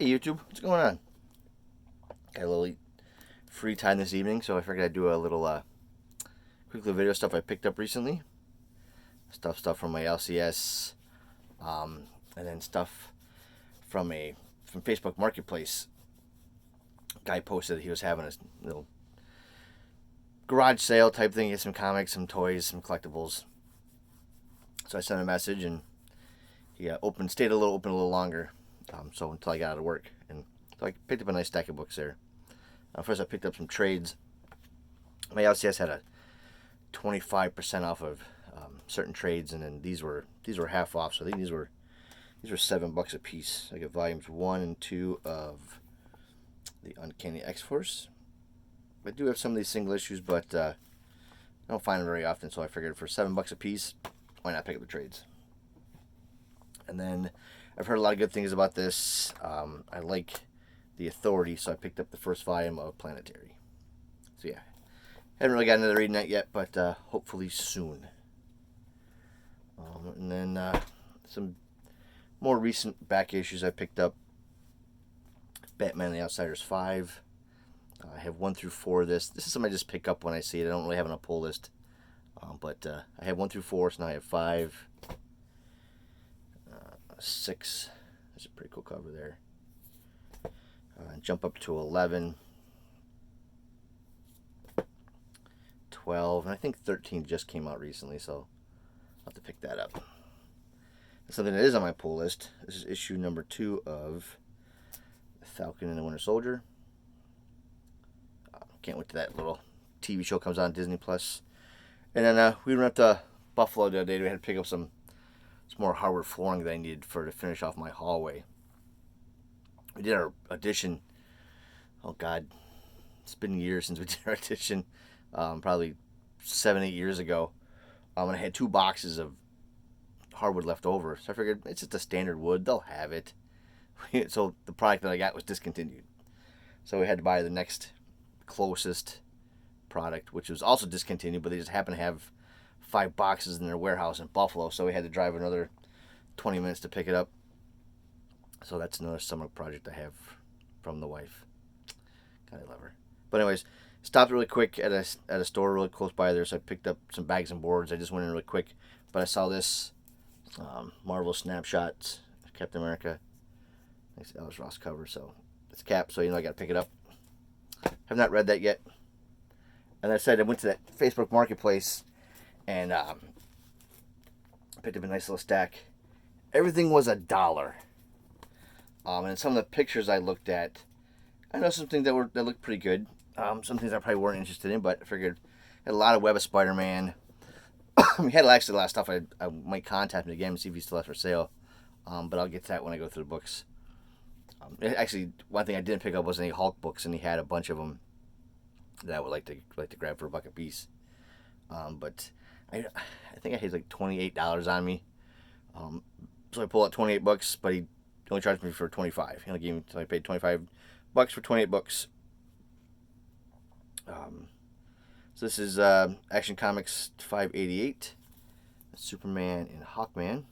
Hey YouTube, what's going on? Got a little free time this evening, so I figured I'd do a little quick little video stuff I picked up recently. Stuff from my LCS, and then stuff from Facebook Marketplace. Guy posted that he was having a little garage sale type thing. He had some comics, some toys, some collectibles. So I sent a message, and he stayed a little longer. So until I got out of work, and so I picked up a nice stack of books there. First, I picked up some trades. My LCS had a 25% off of certain trades, and then these were half off. So I think these were $7 a piece. I got volumes 1 and 2 of the Uncanny X-Force. I do have some of these single issues, but I don't find them very often. So I figured for $7 a piece, why not pick up the trades? And then I've heard a lot of good things about this. I like the Authority, so I picked up the first volume of Planetary. So yeah, haven't really gotten into reading that yet, but hopefully soon. And then some more recent back issues I picked up. Batman and the Outsiders 5. I have 1 through 4 of this. This is something I just pick up when I see it. I don't really have it on a pull list. But I have 1 through 4, so now I have 5. 6. There's a pretty cool cover there. Jump up to 11. 12. And I think 13 just came out recently, so I'll have to pick that up. Something that is on my pull list. This is issue number 2 of Falcon and the Winter Soldier. Can't wait till that little TV show comes on Disney Plus. And then we went up to Buffalo the other day. We had to pick up some more hardwood flooring that I needed to finish off my hallway. We did our addition. Oh God, it's been years since we did our addition. Probably 7-8 years ago. And I had 2 boxes of hardwood left over, so I figured it's just a standard wood. They'll have it. So the product that I got was discontinued. So we had to buy the next closest product, which was also discontinued, but they just happened to have 5 boxes in their warehouse in Buffalo, so we had to drive another 20 minutes to pick it up. So that's another summer project I have from the wife. God, I love her. But anyways, stopped really quick at a store really close by there, so I picked up some bags and boards. I just went in really quick, but I saw this Marvel Snapshots Captain America. Nice Alice Ross cover, so it's Cap, so I got to pick it up. Have not read that yet. And I said I went to that Facebook Marketplace and picked up a nice little stack. Everything was $1. And some of the pictures I looked at, I know some things that looked pretty good. Some things I probably weren't interested in, but I figured I had a lot of Web of Spider-Man. We had actually a lot of stuff. I might contact him again and see if he's still left for sale. But I'll get to that when I go through the books. Actually, one thing I didn't pick up was any Hulk books, and he had a bunch of them that I would like to grab for $1 a piece. But I think I had like $28 on me. So I pulled out 28 bucks, but he only charged me for 25. He only gave me, so I paid 25 bucks for 28 books. So this is Action Comics 588, Superman and Hawkman.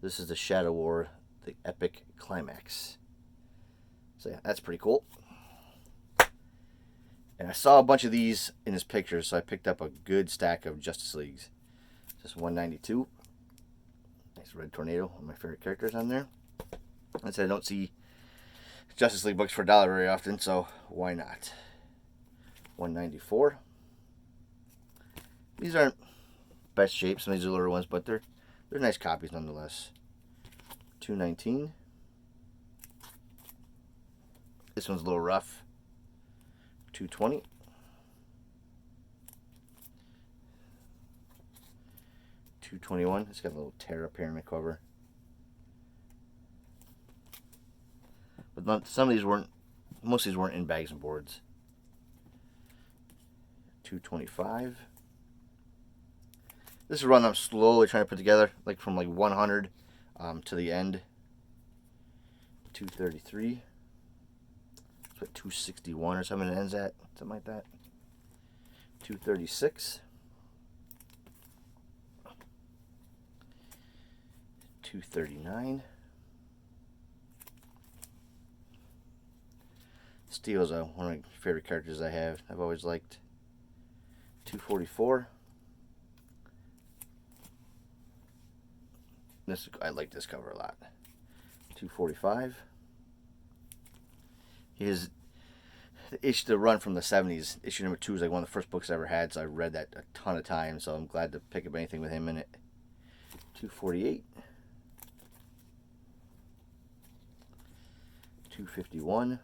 This is the Shadow War, the Epic Climax. So yeah, that's pretty cool. And I saw a bunch of these in his pictures, so I picked up a good stack of Justice Leagues. Just 192. Nice Red Tornado, one of my favorite characters on there. I said I don't see Justice League books for $1 very often, so why not? 194. These aren't best shape, some of these are older ones, but they're nice copies nonetheless. 219. This one's a little rough. 220. 221. It's got a little tear up here in the cover. But some of these weren't, most of these weren't in bags and boards. 225. This is one I'm slowly trying to put together, like from like 100 to the end. 233. That's what 261 or something it ends at, something like that. 236. 239. Steel's one of my favorite characters I've always liked. 244. I like this cover a lot. 245. The run from the 70s, issue number 2 is like one of the first books I ever had, so I read that a ton of times, so I'm glad to pick up anything with him in it. 248. 251.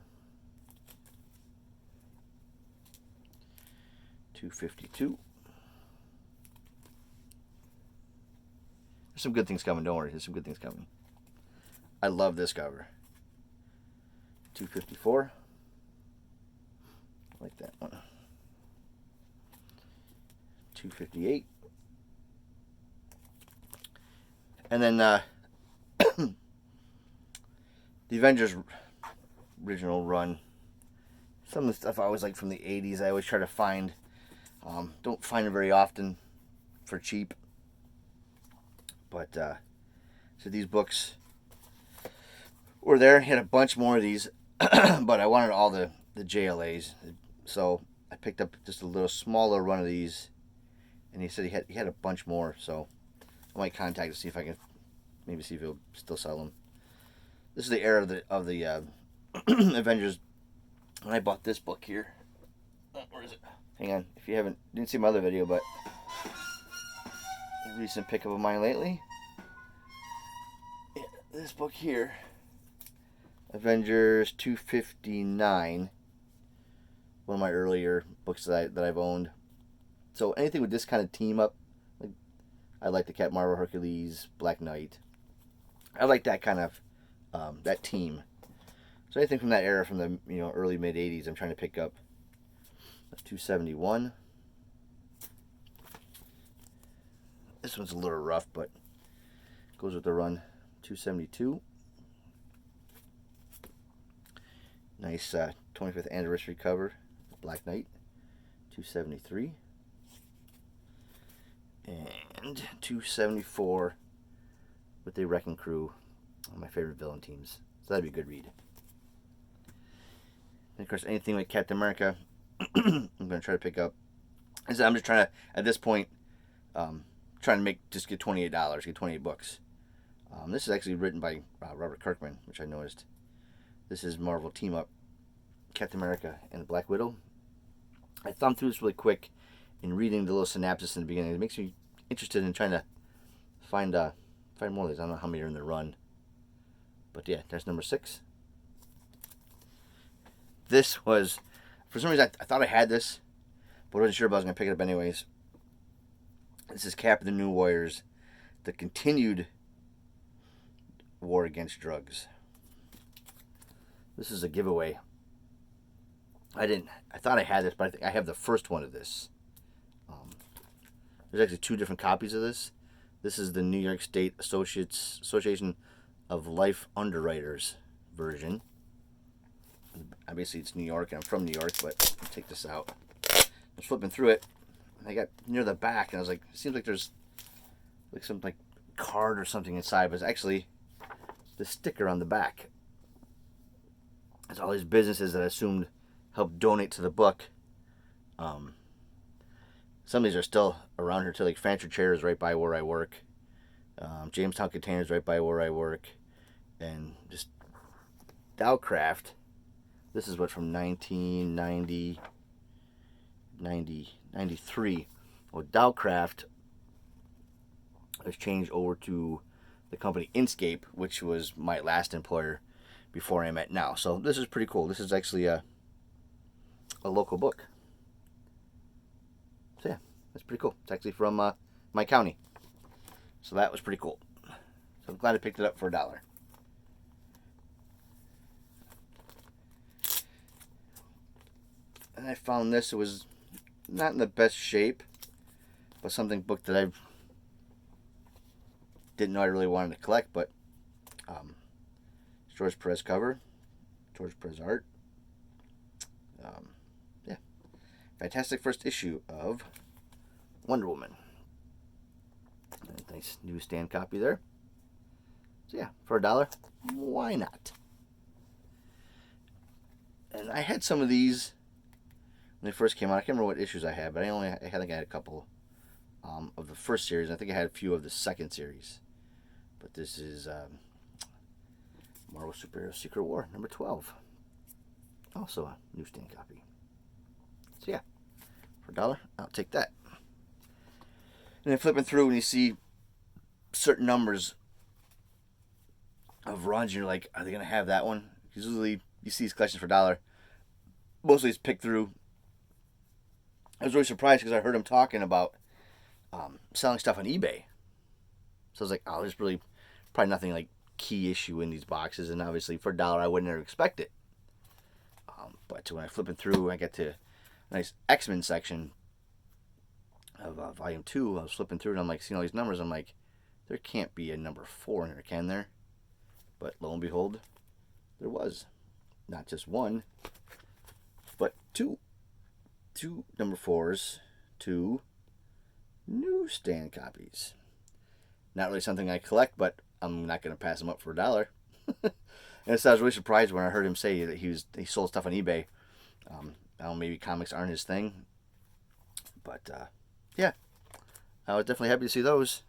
252. There's some good things coming, don't worry, there's some good things coming. I love this cover. 254. I like that one. 258. And then the Avengers original run. Some of the stuff I always like from the 80s, I always try to find. Don't find it very often for cheap. But, so these books were there. He had a bunch more of these, but I wanted all the JLAs. So I picked up just a little smaller run of these, and he said he had a bunch more, so I might contact to see if I can maybe see if he'll still sell them. This is the era of the Avengers. When I bought this book here, where is it? Hang on, if you didn't see my other video, but a recent pickup of mine lately. Yeah, this book here, Avengers 259. One of my earlier books that I've owned. So anything with this kind of team up, like I like the Captain Marvel, Hercules, Black Knight. I like that kind of that team. So anything from that era, from the early mid '80s, I'm trying to pick up. That's 271. This one's a little rough, but goes with the run. 272. Nice 25th anniversary cover. Black Knight. 273. And 274 with the Wrecking Crew. One of my favorite villain teams. So that'd be a good read. And of course, anything with Captain America, I'm going to try to pick up. I'm just trying to, at this point, trying to get $28, get 28 books. This is actually written by Robert Kirkman, which I noticed. This is Marvel Team Up, Captain America and Black Widow. I thumbed through this really quick in reading the little synopsis in the beginning. It makes me interested in trying to find more of these. I don't know how many are in the run. But yeah, there's number 6. This was, for some reason, I thought I had this, but I wasn't sure if I was going to pick it up anyways. This is Cap and the New Warriors, the continued war against drugs. This is a giveaway. I thought I had this, but I think I have the first one of this. There's actually 2 different copies of this. This is the New York State Association of Life Underwriters version. Obviously it's New York, and I'm from New York, but I'll take this out. I was flipping through it, and I got near the back, and I was like, it seems like there's like some card or something inside, but it's actually the sticker on the back. It's all these businesses that I assumed helped donate to the book. Some of these are still around here too, like Fancher Chairs right by where I work. Jamestown Containers right by where I work. And just Dowcraft. This is what, from 1990, 93. Well, Dowcraft was changed over to the company Inscape, which was my last employer before I'm at now. So this is pretty cool. This is actually a local book. So yeah, that's pretty cool. It's actually from my county. So that was pretty cool. So I'm glad I picked it up for $1. And I found this. It was not in the best shape, but book that I didn't know I really wanted to collect, but George Perez cover, George Perez art. Yeah, fantastic first issue of Wonder Woman. Nice newsstand copy there. So yeah, for $1, why not? And And I had some of these when they first came out. I can't remember what issues I had, but I think I had a couple of the first series. I think I had a few of the second series. But this is Marvel Superhero Secret War number 12. Also a newsstand copy. So yeah, for $1, I'll take that. And then flipping through, when you see certain numbers of runs, you're like, are they going to have that one? Usually you see these collections for $1. Mostly it's picked through. I was really surprised because I heard him talking about selling stuff on eBay. So I was like, oh, there's really probably nothing like key issue in these boxes. And obviously for $1, I wouldn't ever expect it. But when I flip it through, I get to a nice X-Men section of Volume 2. I was flipping through and I'm like, seeing all these numbers. I'm like, there can't be a number 4 in there, can there? But lo and behold, there was. Not just one, but two. Two number 4s, 2 newsstand copies. Not really something I collect, but I'm not going to pass them up for $1. And so I was really surprised when I heard him say that he sold stuff on eBay. I don't know, maybe comics aren't his thing, but yeah, I was definitely happy to see those.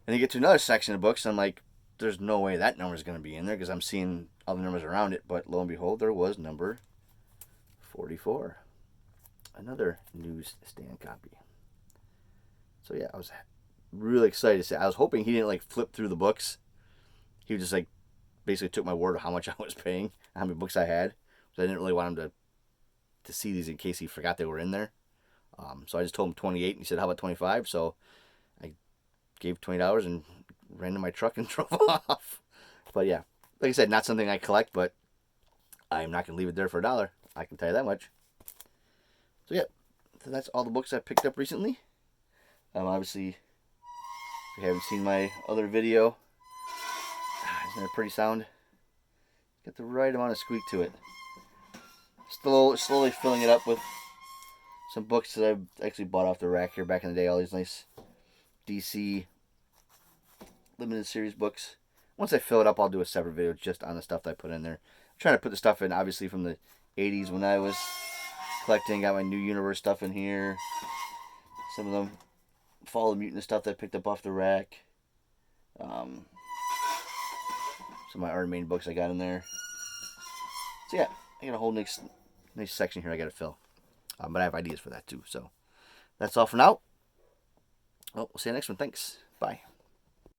And you get to another section of books, and I'm like, there's no way that number is going to be in there because I'm seeing all the numbers around it. But lo and behold, there was number 44, another newsstand copy. So yeah, I was really excited to see. I was hoping he didn't like flip through the books. He just like basically took my word of how much I was paying, how many books I had. So I didn't really want him to see these in case he forgot they were in there. So I just told him 28, and he said, "How about 25?" So I gave $20 and ran to my truck and drove off. But yeah, like I said, not something I collect, but I'm not gonna leave it there for $1. I can tell you that much. So yeah, so that's all the books I picked up recently. Obviously, if you haven't seen my other video, isn't that a pretty sound? Got the right amount of squeak to it. Still slowly filling it up with some books that I've actually bought off the rack here back in the day. All these nice DC limited series books. Once I fill it up, I'll do a separate video just on the stuff that I put in there. I'm trying to put the stuff in, obviously, from the 80s when I was collecting. Got my New Universe stuff in here. Some of them Fall of the Mutant stuff that I picked up off the rack. Some of my Iron Maiden books I got in there. So yeah, I got a whole nice section here I got to fill. But I have ideas for that too. So that's all for now. Well, we'll see you next one. Thanks. Bye.